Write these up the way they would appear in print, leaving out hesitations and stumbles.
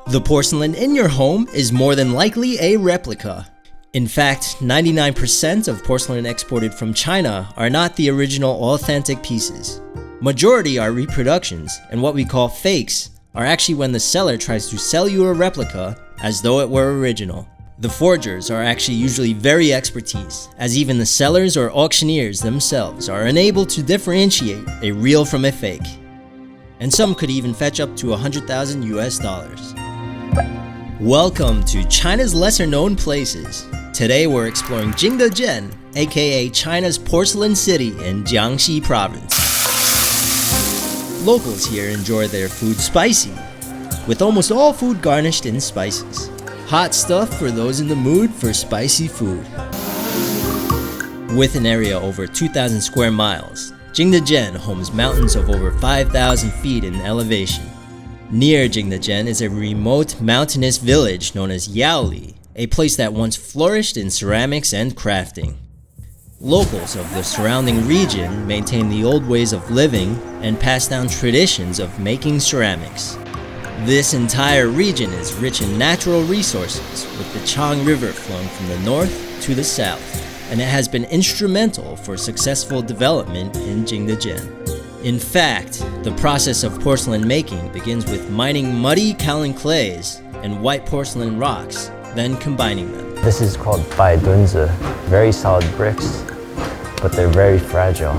The porcelain in your home is more than likely a replica. In fact, 99% of porcelain exported from China are not the original authentic pieces. Majority are reproductions, and what we call fakes are actually when the seller tries to sell you a replica as though it were original. The forgers are actually usually very expertise, as even the sellers or auctioneers themselves are unable to differentiate a real from a fake. And some could even fetch up to $100,000 US. Welcome to China's lesser known places. Today we're exploring Jingdezhen, aka China's porcelain city in Jiangxi province. Locals here enjoy their food spicy, with almost all food garnished in spices. Hot stuff for those in the mood for spicy food. With an area over 2,000 square miles, Jingdezhen homes mountains of over 5,000 feet in elevation. Near Jingdezhen is a remote mountainous village known as Yaoli, a place that once flourished in ceramics and crafting. Locals of the surrounding region maintain the old ways of living and pass down traditions of making ceramics. This entire region is rich in natural resources, with the Chang River flowing from the north to the south, and it has been instrumental for successful development in Jingdezhen. In fact, the process of porcelain making begins with mining muddy kaolin clays and white porcelain rocks, then combining them. This is called baidunzi, very solid bricks, but they're very fragile.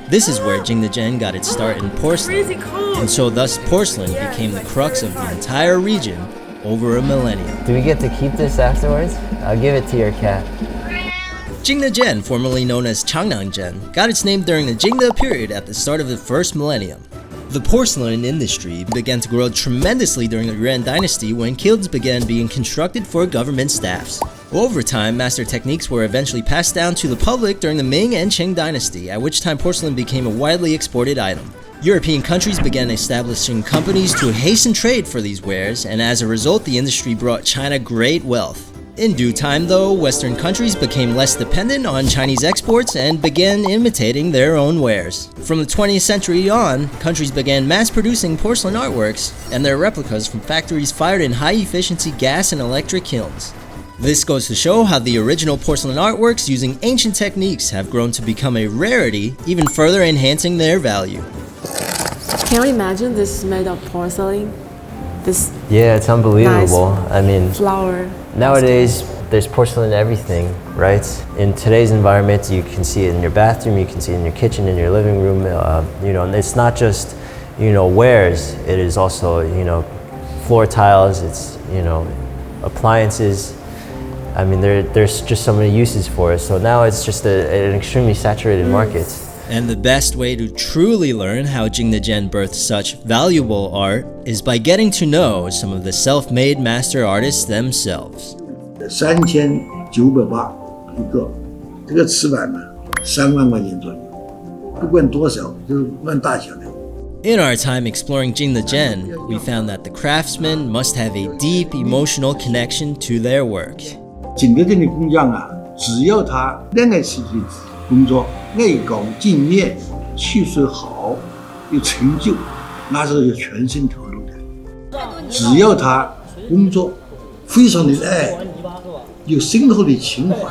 This is where Jingdezhen got its start in porcelain, and so thus porcelain became the crux of the entire region over a millennium. Do we get to keep this afterwards? I'll give it to your cat. Jingdezhen, formerly known as Changnangzhen, got its name during the Jingde period at the start of the first millennium. The porcelain industry began to grow tremendously during the Yuan dynasty when kilns began being constructed for government staffs. Over time, master techniques were eventually passed down to the public during the Ming and Qing dynasty, at which time porcelain became a widely exported item. European countries began establishing companies to hasten trade for these wares, and as a result, the industry brought China great wealth. In due time, though, Western countries became less dependent on Chinese exports and began imitating their own wares. From the 20th century on, countries began mass-producing porcelain artworks and their replicas from factories fired in high-efficiency gas and electric kilns. This goes to show how the original porcelain artworks using ancient techniques have grown to become a rarity, even further enhancing their value. Can you imagine this is made of porcelain? Yeah, it's unbelievable. Nice I mean, flower. Nowadays, there's porcelain in everything, right? In today's environment, you can see it in your bathroom, you can see it in your kitchen, in your living room. And it's not just, wares. It is also, floor tiles. It's, appliances. I mean, there's just so many uses for it. So now it's just an extremely saturated market. And the best way to truly learn how Jingdezhen birthed such valuable art is by getting to know some of the self-made master artists themselves. 3908一个，这个瓷板呢，3万块钱左右，不管多少，就按大小的。 In our time exploring Jingdezhen, we found that the craftsmen must have a deep emotional connection to their work. 景德镇的工匠啊，只要他热爱自己的工作，爱岗敬业，气势好，有成就，那是有全身投入的。只要他工作非常的爱，有深厚的情怀，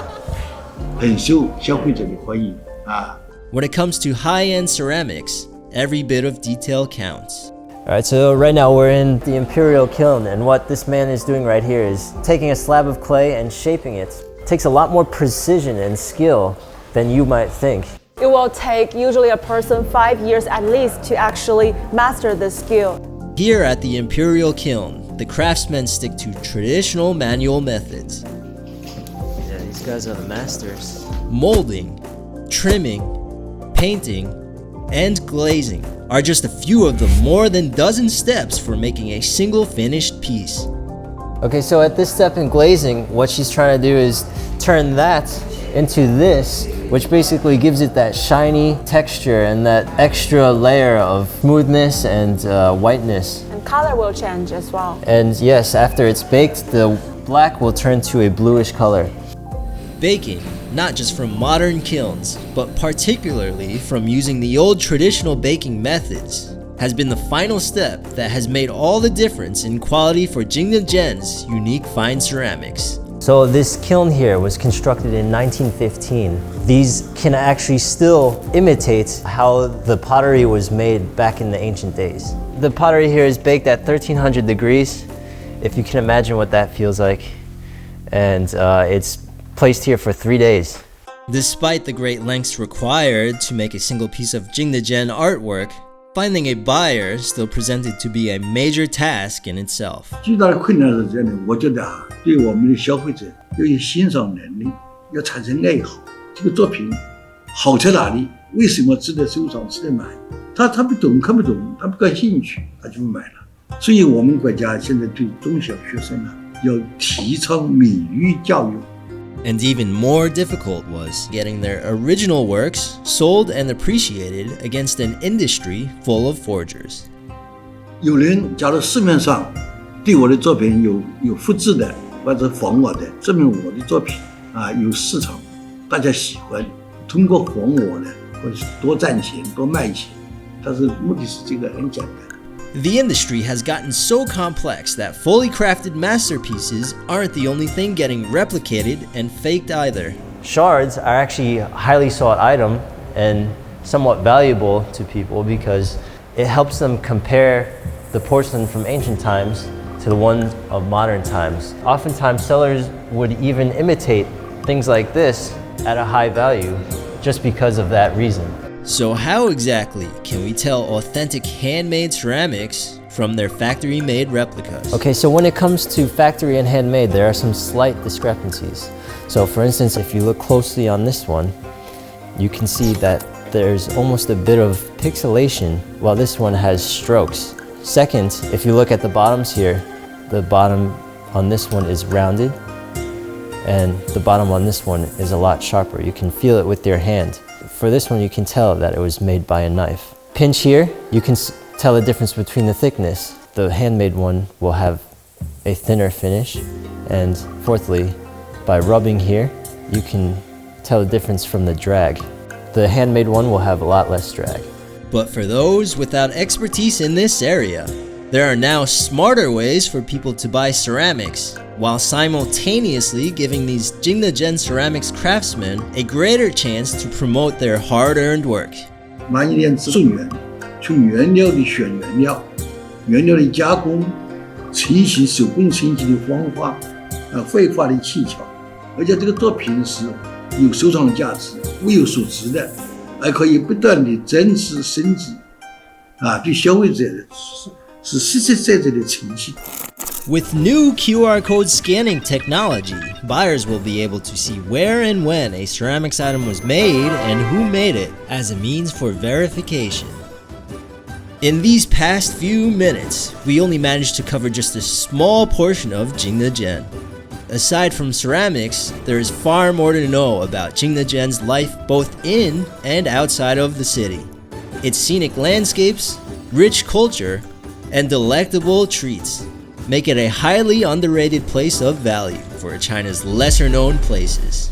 很受消费者的欢迎啊。 When it comes to high-end ceramics, every bit of detail counts. Alright, so right now we're in the imperial kiln, and what this man is doing right here is taking a slab of clay and shaping it. It takes a lot more precision and skill than you might think. It will take usually a person 5 years at least to actually master this skill. Here at the Imperial Kiln, the craftsmen stick to traditional manual methods. Yeah, these guys are the masters. Molding, trimming, painting, and glazing are just a few of the more than dozen steps for making a single finished piece. Okay, so at this step in glazing, what she's trying to do is turn that into this, which basically gives it that shiny texture and that extra layer of smoothness and whiteness. And color will change as well. And yes, after it's baked, the black will turn to a bluish color. Baking, not just from modern kilns, but particularly from using the old traditional baking methods, has been the final step that has made all the difference in quality for Jingdezhen's unique fine ceramics. So this kiln here was constructed in 1915. These can actually still imitate how the pottery was made back in the ancient days. The pottery here is baked at 1300 degrees, if you can imagine what that feels like. And it's placed here for 3 days. Despite the great lengths required to make a single piece of Jingdezhen artwork, finding a buyer still presented to be a major task in itself. 最大的困难是这样的，我觉得对我们的消费者要有欣赏能力，要产生爱好。这个作品好在哪里？为什么值得收藏、值得买？他不懂、看不懂，他不感兴趣，他就不买了。所以我们国家现在对中小学生要提倡美育教育。 And even more difficult was getting their original works sold and appreciated against an industry full of forgers. 有人假如市面上对我的作品有复制的或者仿我的，证明我的作品有市场，大家喜欢，通过仿我的或者是多赚钱、多卖钱，但是目的是这个很简单。 The industry has gotten so complex that fully crafted masterpieces aren't the only thing getting replicated and faked either. Shards are actually a highly sought item and somewhat valuable to people because it helps them compare the porcelain from ancient times to the one of modern times. Oftentimes sellers would even imitate things like this at a high value just because of that reason. So how exactly can we tell authentic handmade ceramics from their factory-made replicas? Okay, so when it comes to factory and handmade, there are some slight discrepancies. So for instance, if you look closely on this one, you can see that there's almost a bit of pixelation while this one has strokes. Second, if you look at the bottoms here, the bottom on this one is rounded and the bottom on this one is a lot sharper. You can feel it with your hand. For this one, you can tell that it was made by a knife. Pinch here, you can tell the difference between the thickness. The handmade one will have a thinner finish. And fourthly, by rubbing here, you can tell the difference from the drag. The handmade one will have a lot less drag. But for those without expertise in this area, there are now smarter ways for people to buy ceramics, while simultaneously giving these Jingdezhen ceramics craftsmen a greater chance to promote their hard-earned work. 慢一点送原，从原料的选原料、原料的加工、成型手工成型的方法，绘画的技巧，而且这个作品是有收藏的价值、物有所值的，还可以不断的增值升级，对消费者是实实在在的呈现。 With new QR code scanning technology, buyers will be able to see where and when a ceramics item was made and who made it as a means for verification. In these past few minutes, we only managed to cover just a small portion of Jingdezhen. Aside from ceramics, there is far more to know about Jingdezhen's life both in and outside of the city. Its scenic landscapes, rich culture, and delectable treats make it a highly underrated place of value for China's lesser-known places.